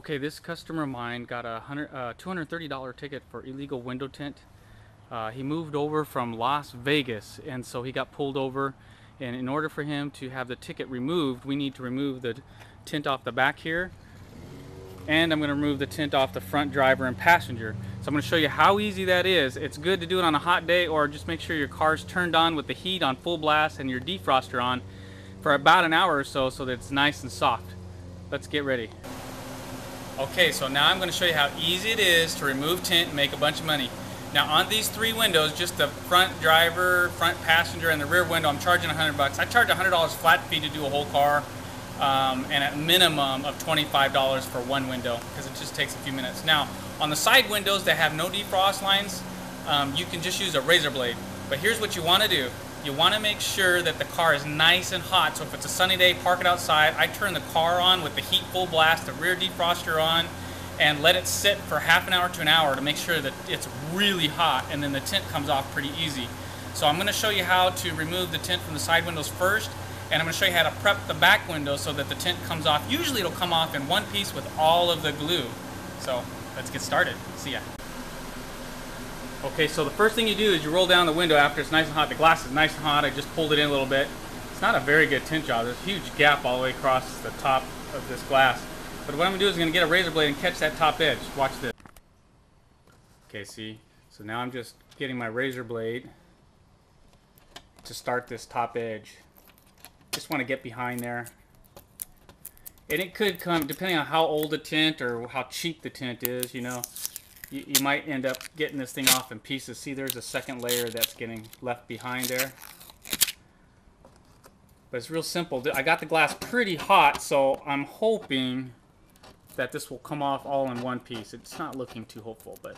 Okay, this customer of mine got a $230 ticket for illegal window tint. He moved over from Las Vegas, and so he got pulled over. And in order for him to have the ticket removed, we need to remove the tint off the back here. And I'm going to remove the tint off the front driver and passenger. So I'm going to show you how easy that is. It's good to do it on a hot day, or just make sure your car's turned on with the heat on full blast and your defroster on for about an hour or so that it's nice and soft. Let's get ready. Okay, so now I'm going to show you how easy it is to remove tint and make a bunch of money. Now on these three windows, just the front driver, front passenger, and the rear window, I'm charging $100. I charge $100 flat fee to do a whole car, and at minimum of $25 for one window, because it just takes a few minutes. Now on the side windows that have no defrost lines, you can just use a razor blade. But here's what you want to do. You want to make sure that the car is nice and hot. So if it's a sunny day, park it outside. I turn the car on with the heat full blast, the rear defroster on, and let it sit for half an hour to an hour to make sure that it's really hot, and then the tint comes off pretty easy. So I'm going to show you how to remove the tint from the side windows first, and I'm going to show you how to prep the back window so that the tint comes off. Usually it'll come off in one piece with all of the glue. So let's get started. See ya. Okay, so the first thing you do is you roll down the window after it's nice and hot. The glass is nice and hot. I just pulled it in a little bit. It's not a very good tint job. There's a huge gap all the way across the top of this glass. But what I'm going to do is I'm going to get a razor blade and catch that top edge. Watch this. Okay, see? So now I'm just getting my razor blade to start this top edge. Just want to get behind there. And it could come, depending on how old the tint or how cheap the tint is, you know. You might end up getting this thing off in pieces. See, there's a second layer that's getting left behind there. But it's real simple. I got the glass pretty hot, so I'm hoping that this will come off all in one piece. It's not looking too hopeful, but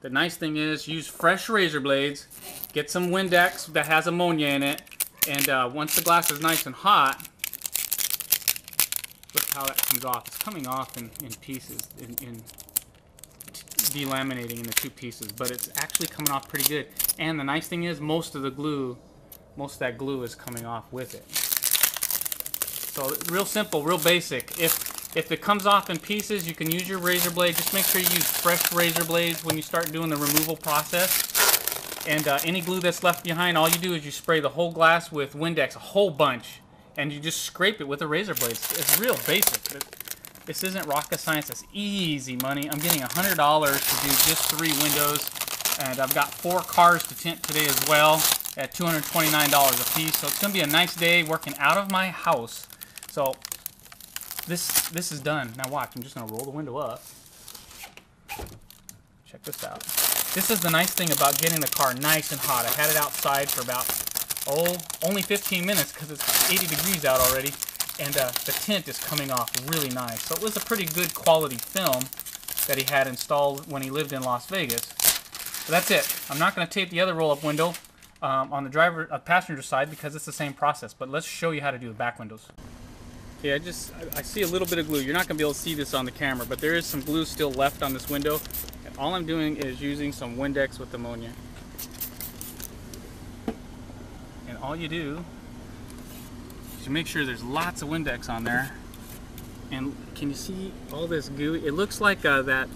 the nice thing is use fresh razor blades, get some Windex that has ammonia in it, and once the glass is nice and hot, look how that comes off. It's coming off in pieces, in delaminating into two pieces, but it's actually coming off pretty good. And the nice thing is most of that glue is coming off with it. So real simple, real basic. If it comes off in pieces, you can use your razor blade. Just make sure you use fresh razor blades when you start doing the removal process. And any glue that's left behind, all you do is you spray the whole glass with Windex, a whole bunch, and you just scrape it with a razor blade. It's real basic. This isn't rocket science. It's easy money. I'm getting $100 to do just 3 windows, and I've got 4 cars to tint today as well at $229 a piece. So it's going to be a nice day working out of my house. So this is done. Now watch. I'm just going to roll the window up. Check this out. This is the nice thing about getting the car nice and hot. I had it outside for about only 15 minutes because it's 80 degrees out already. And the tint is coming off really nice. So it was a pretty good quality film that he had installed when he lived in Las Vegas. So that's it. I'm not going to tape the other roll-up window on the passenger side because it's the same process. But let's show you how to do the back windows. Okay, I see a little bit of glue. You're not going to be able to see this on the camera, but there is some glue still left on this window. And all I'm doing is using some Windex with ammonia. And all you do, you make sure there's lots of Windex on there. And can you see all this goo? It looks like that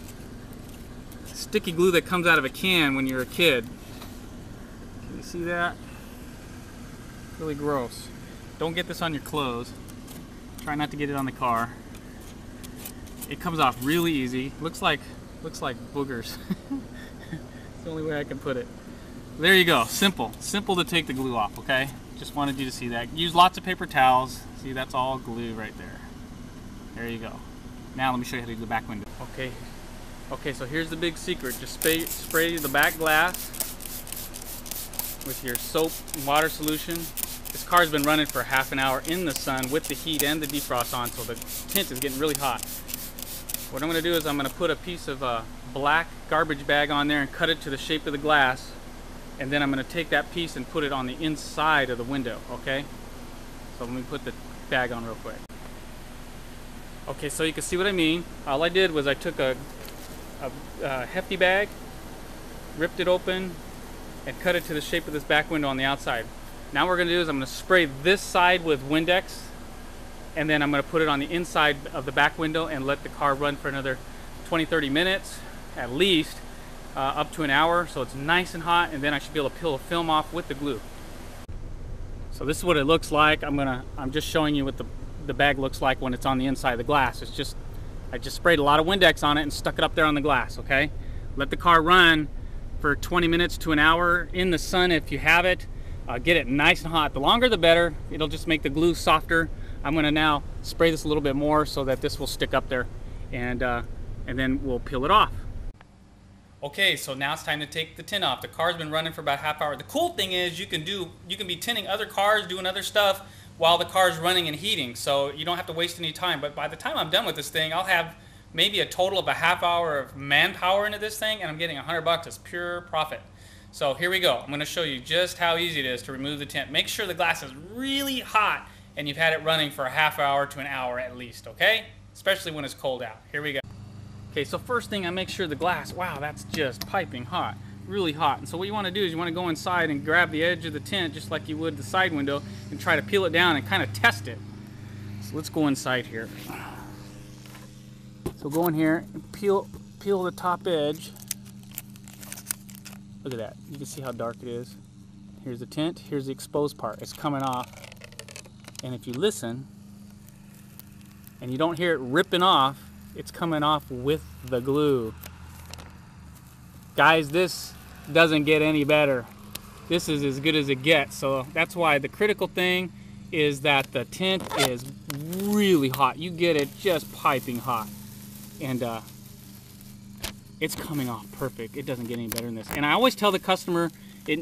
sticky glue that comes out of a can when you're a kid. Can you see that? Really gross. Don't get this on your clothes. Try not to get it on the car. It comes off really easy. Looks like boogers. It's the only way I can put it. There you go. Simple to take the glue off, okay? Just wanted you to see that. Use lots of paper towels. See, that's all glue right there. There you go. Now let me show you how to do the back window. Okay, so here's the big secret. Just spray the back glass with your soap and water solution. This car's been running for half an hour in the sun with the heat and the defrost on, so the tint is getting really hot. What I'm going to do is I'm going to put a piece of black garbage bag on there and cut it to the shape of the glass. And then I'm going to take that piece and put it on the inside of the window, okay? So let me put the bag on real quick. Okay, so you can see what I mean. All I did was I took a hefty bag, ripped it open, and cut it to the shape of this back window on the outside. Now what we're going to do is I'm going to spray this side with Windex and then I'm going to put it on the inside of the back window and let the car run for another 20-30 minutes at least, up to an hour, so it's nice and hot, and then I should be able to peel the film off with the glue. So this is what it looks like. I'm just showing you what the bag looks like when it's on the inside of the glass. I just sprayed a lot of Windex on it and stuck it up there on the glass, okay? Let the car run for 20 minutes to an hour in the sun if you have it. Get it nice and hot. The longer the better. It'll just make the glue softer. I'm going to now spray this a little bit more so that this will stick up there, and then we'll peel it off. Okay, so now it's time to take the tint off. The car's been running for about a half hour. The cool thing is you can be tinting other cars, doing other stuff while the car's running and heating, so you don't have to waste any time. But by the time I'm done with this thing, I'll have maybe a total of a half hour of manpower into this thing, and I'm getting $100 as pure profit. So here we go. I'm going to show you just how easy it is to remove the tint. Make sure the glass is really hot and you've had it running for a half hour to an hour at least, okay? Especially when it's cold out. Here we go. Okay, so first thing, I make sure the glass, wow, that's just piping hot, really hot. And so what you want to do is you want to go inside and grab the edge of the tint just like you would the side window and try to peel it down and kind of test it. So let's go inside here. So go in here and peel the top edge. Look at that. You can see how dark it is. Here's the tint. Here's the exposed part. It's coming off. And if you listen, and you don't hear it ripping off, it's coming off with the glue. Guys, this doesn't get any better. This is as good as it gets. So that's why the critical thing is that the tint is really hot. You get it just piping hot. And it's coming off perfect. It doesn't get any better than this. And I always tell the customer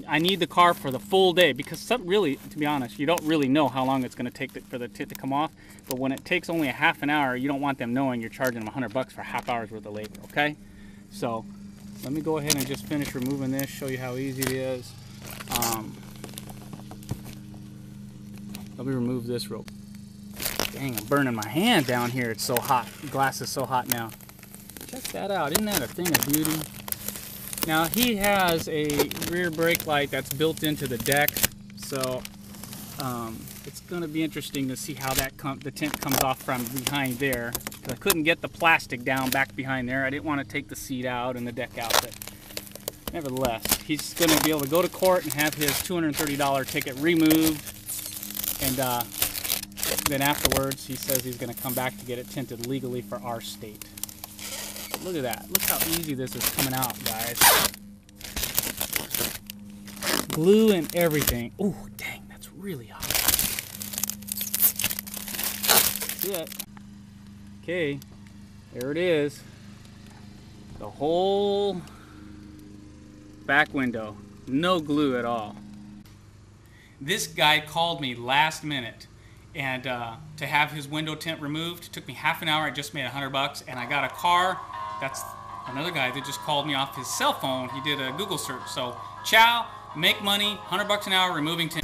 I need the car for the full day, because really, to be honest, you don't really know how long it's going to take for the tint to come off. But when it takes only a half an hour, you don't want them knowing you're charging them $100 for a half hour's worth of labor, okay? So let me go ahead and just finish removing this, show you how easy it is. Let me remove this real. Dang, I'm burning my hand down here. It's so hot. The glass is so hot now. Check that out. Isn't that a thing of beauty? Now, he has a rear brake light that's built into the deck, so it's going to be interesting to see how the tint comes off from behind there. I couldn't get the plastic down back behind there. I didn't want to take the seat out and the deck out, but nevertheless, he's going to be able to go to court and have his $230 ticket removed, and then afterwards he says he's going to come back to get it tinted legally for our state. Look at that. Look how easy this is coming out, guys. Glue and everything. Oh, dang, that's really hot. That's it. Okay, there it is. The whole back window. No glue at all. This guy called me last minute, and to have his window tint removed, it took me half an hour. I just made $100, and I got a car. That's another guy that just called me off his cell phone. He did a Google search. So, ciao, make money, $100 an hour removing tint.